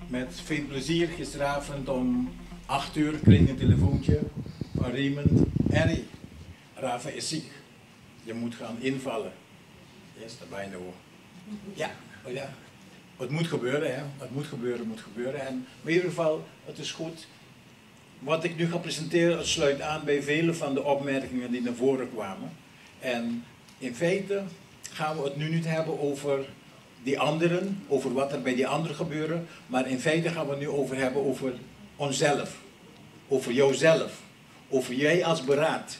Met veel plezier, gisteravond om 8 uur kreeg ik een telefoontje van Raymond. Henry, Rafa is ziek. Je moet gaan invallen. Yes, dat bijna hoor. Ja, oh ja. Het moet gebeuren, hè. Het moet gebeuren, moet gebeuren. En in ieder geval, het is goed. Wat ik nu ga presenteren, het sluit aan bij vele van de opmerkingen die naar voren kwamen. En in feite gaan we het nu niet hebben over die anderen, over wat er bij die anderen gebeuren, maar in feite gaan we het nu hebben over onszelf, over jouzelf, over jij als beraad.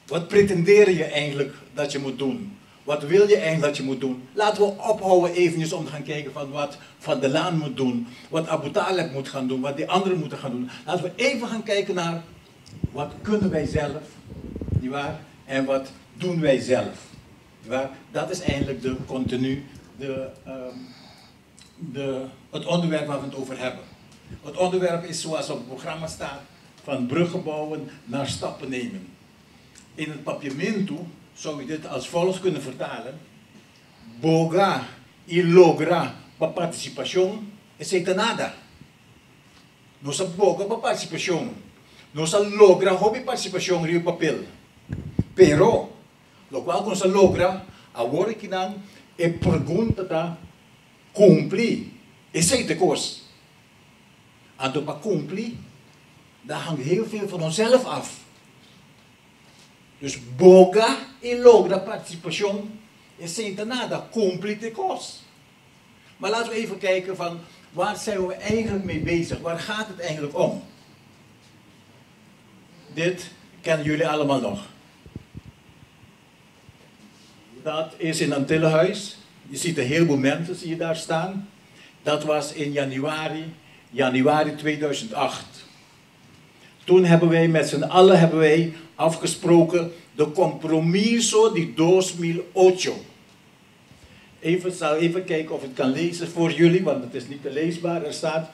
Wat pretendeer je eigenlijk dat je moet doen? Wat wil je eigenlijk dat je moet doen? Laten we ophouden eventjes om te gaan kijken van wat Van der Laan moet doen, wat Abu Talib moet gaan doen, wat die anderen moeten gaan doen. Laten we even gaan kijken naar wat kunnen wij zelf, nietwaar? En wat doen wij zelf. Nietwaar? Dat is eigenlijk de continu, het onderwerp waar we het over hebben. Het onderwerp is zoals op het programma staat, van bruggen bouwen naar stappen nemen. In het papiamento zou je dit als volgt kunnen vertalen. Boga y logra pa participación es nada. No se boga pa participación. No se logra hobby participación rio papel. Pero, lo cual no se logra, agora que não é pergunta da cumprir. Esse é de coisa. En para cumprir, daar hangt heel veel van onszelf af. Dus boga y logra participación es nada, cumplir de coisa. Maar laten we even kijken van waar zijn we eigenlijk mee bezig? Waar gaat het eigenlijk om? Dit kennen jullie allemaal nog. Dat is in Antillehuis. Je ziet een heleboel mensen zie je daar staan. Dat was in januari 2008. Toen hebben wij met z'n allen afgesproken de compromiso di 2008. Ik zal even kijken of ik het kan lezen voor jullie, want het is niet te leesbaar. Er staat,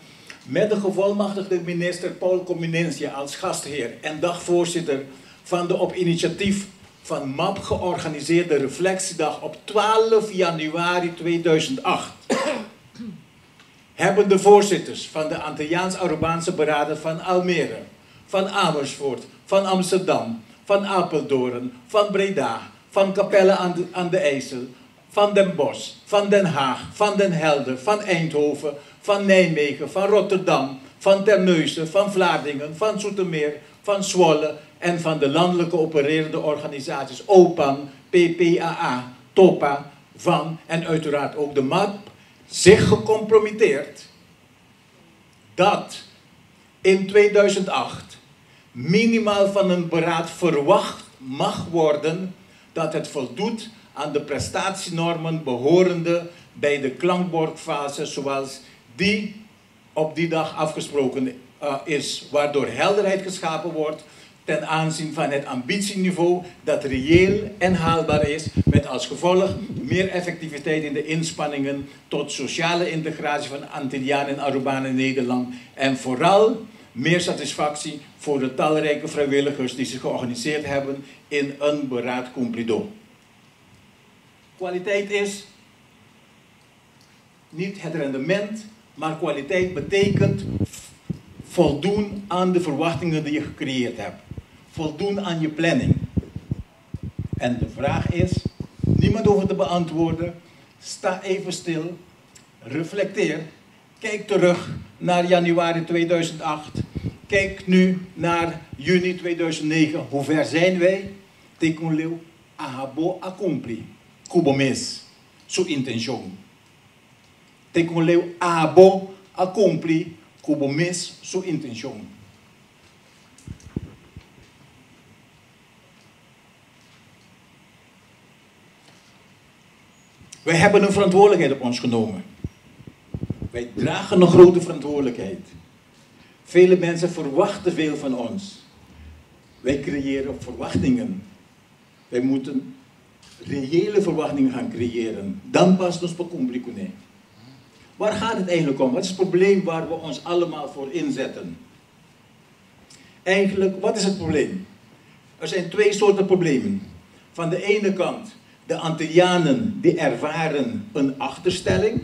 met de gevolmachtigde minister Paul Cominencia als gastheer en dagvoorzitter van de op initiatief van MAP georganiseerde reflectiedag op 12 januari 2008. Hebben de voorzitters van de Antilliaans-Arubaanse beraden van Almere, van Amersfoort, van Amsterdam, van Apeldoorn, van Breda, van Capelle aan de IJssel, van Den Bosch, van Den Haag, van Den Helder, van Eindhoven, van Nijmegen, van Rotterdam, van Terneuzen, van Vlaardingen, van Zoetermeer, van Zwolle en van de landelijke opererende organisaties OPAN, PPAA, TOPA, van en uiteraard ook de MAP zich gecompromitteerd dat in 2008 minimaal van een beraad verwacht mag worden dat het voldoet aan de prestatienormen behorende bij de klankbordfase zoals die op die dag afgesproken is, waardoor helderheid geschapen wordt ten aanzien van het ambitieniveau dat reëel en haalbaar is, met als gevolg meer effectiviteit in de inspanningen tot sociale integratie van Antillianen en Arubanen in Nederland en vooral meer satisfactie voor de talrijke vrijwilligers die zich georganiseerd hebben in een beraad cumplido. Kwaliteit is niet het rendement, maar kwaliteit betekent voldoen aan de verwachtingen die je gecreëerd hebt. Voldoen aan je planning. En de vraag is, niemand hoeft te beantwoorden, sta even stil, reflecteer, kijk terug naar januari 2008, kijk nu naar juni 2009, hoe ver zijn wij? Tekunleu ahabo accompli, kubo mês, su intention. Tekunleu ahabo accompli, kubo mês, su intention. Wij hebben een verantwoordelijkheid op ons genomen. Wij dragen een grote verantwoordelijkheid. Vele mensen verwachten veel van ons. Wij creëren verwachtingen. Wij moeten reële verwachtingen gaan creëren. Dan pas ons bekombrikune. Waar gaat het eigenlijk om? Wat is het probleem waar we ons allemaal voor inzetten? Eigenlijk, wat is het probleem? Er zijn twee soorten problemen. Van de ene kant De Antillianen die ervaren een achterstelling.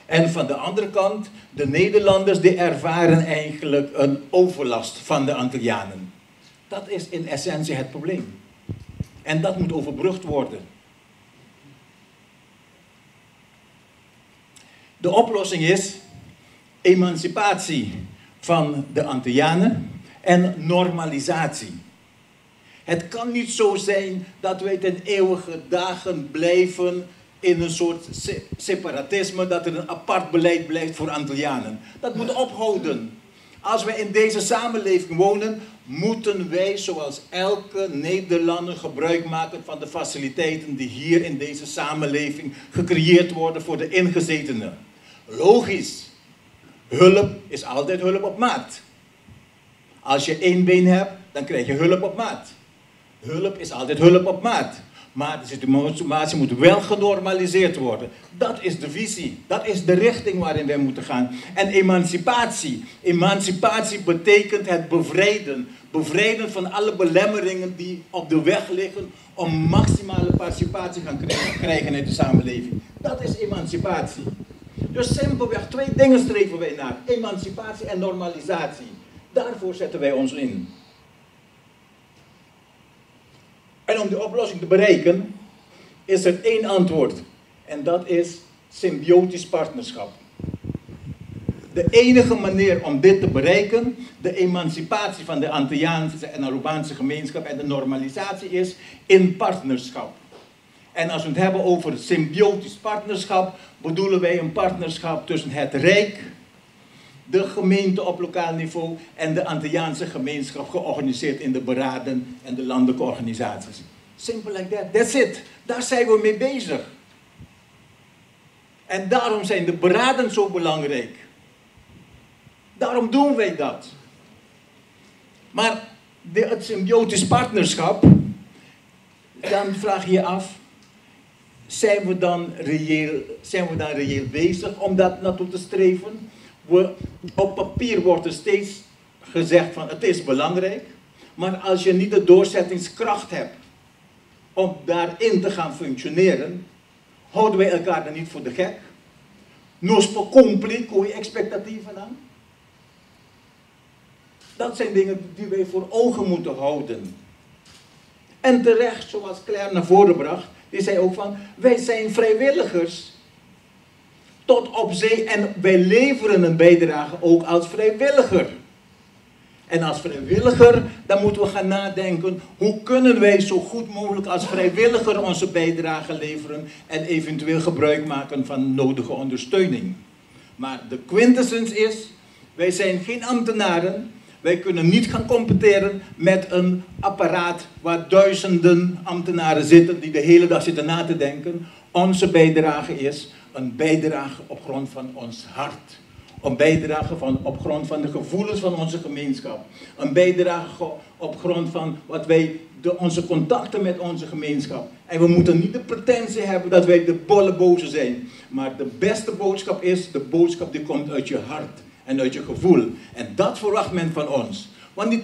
En van de andere kant, de Nederlanders die ervaren eigenlijk een overlast van de Antillianen. Dat is in essentie het probleem. En dat moet overbrugd worden. De oplossing is emancipatie van de Antillianen en normalisatie. Het kan niet zo zijn dat wij ten eeuwige dagen blijven in een soort separatisme, dat er een apart beleid blijft voor Antillianen. Dat moet ophouden. Als wij in deze samenleving wonen, moeten wij zoals elke Nederlander gebruik maken van de faciliteiten die hier in deze samenleving gecreëerd worden voor de ingezetenen. Logisch. Hulp is altijd hulp op maat. Als je één been hebt, dan krijg je hulp op maat. Hulp is altijd hulp op maat. Maar de situatie moet wel genormaliseerd worden. Dat is de visie. Dat is de richting waarin wij moeten gaan. En emancipatie. Emancipatie betekent het bevrijden. Bevrijden van alle belemmeringen die op de weg liggen om maximale participatie gaan krijgen in de samenleving. Dat is emancipatie. Dus simpelweg 2 dingen streven wij naar. Emancipatie en normalisatie. Daarvoor zetten wij ons in. En om die oplossing te bereiken, is er 1 antwoord. En dat is symbiotisch partnerschap. De enige manier om dit te bereiken, de emancipatie van de Antilliaanse en Arubaanse gemeenschap en de normalisatie is in partnerschap. En als we het hebben over symbiotisch partnerschap, bedoelen wij een partnerschap tussen het Rijk, de gemeente op lokaal niveau en de Antilliaanse gemeenschap georganiseerd in de beraden en de landelijke organisaties. Simple like that. That's it. Daar zijn we mee bezig. En daarom zijn de beraden zo belangrijk. Daarom doen wij dat. Maar het symbiotisch partnerschap, dan vraag je je af, zijn we dan reëel bezig om dat naartoe te streven? Op papier wordt er steeds gezegd van het is belangrijk, maar als je niet de doorzettingskracht hebt om daarin te gaan functioneren, houden wij elkaar dan niet voor de gek? Nos compli con je expectatieven aan? Dat zijn dingen die wij voor ogen moeten houden. En terecht, zoals Claire naar voren bracht, die zei ook van, wij zijn vrijwilligers tot op zee en wij leveren een bijdrage ook als vrijwilliger. En als vrijwilliger, dan moeten we gaan nadenken, hoe kunnen wij zo goed mogelijk als vrijwilliger onze bijdrage leveren en eventueel gebruik maken van nodige ondersteuning. Maar de quintessens is, wij zijn geen ambtenaren, wij kunnen niet gaan competeren met een apparaat waar duizenden ambtenaren zitten die de hele dag zitten na te denken. Onze bijdrage is een bijdrage op grond van ons hart. Een bijdrage op grond van de gevoelens van onze gemeenschap. Een bijdrage op grond van wat wij, onze contacten met onze gemeenschap. En we moeten niet de pretentie hebben dat wij de bolle boze zijn. Maar de beste boodschap is de boodschap die komt uit je hart en uit je gevoel. En dat verwacht men van ons. Want die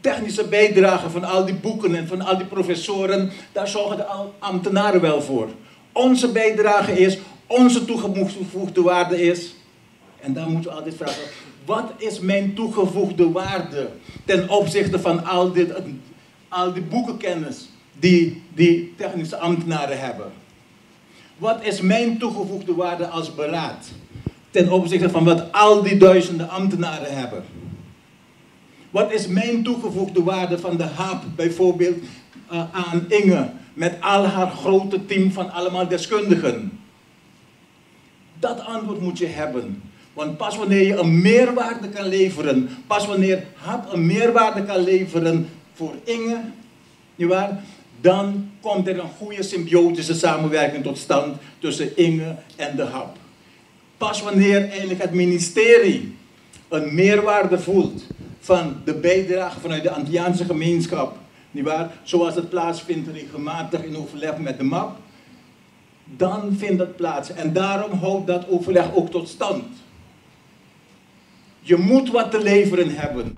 technische bijdrage van al die boeken en van al die professoren, daar zorgen de ambtenaren wel voor. Onze bijdrage is, onze toegevoegde waarde is, en dan moeten we altijd vragen, wat is mijn toegevoegde waarde ten opzichte van al die boekenkennis die technische ambtenaren hebben? Wat is mijn toegevoegde waarde als beraad ten opzichte van wat al die duizenden ambtenaren hebben? Wat is mijn toegevoegde waarde van de HAAP bijvoorbeeld aan Inge met al haar grote team van allemaal deskundigen? Dat antwoord moet je hebben. Want pas wanneer je een meerwaarde kan leveren, pas wanneer HAP een meerwaarde kan leveren voor Inge, nietwaar, dan komt er een goede symbiotische samenwerking tot stand tussen Inge en de HAP. Pas wanneer eigenlijk het ministerie een meerwaarde voelt van de bijdrage vanuit de Antilliaanse gemeenschap, nietwaar, zoals het plaatsvindt regelmatig in overleg met de MAP, dan vindt dat plaats. En daarom houdt dat overleg ook tot stand. Je moet wat te leveren hebben.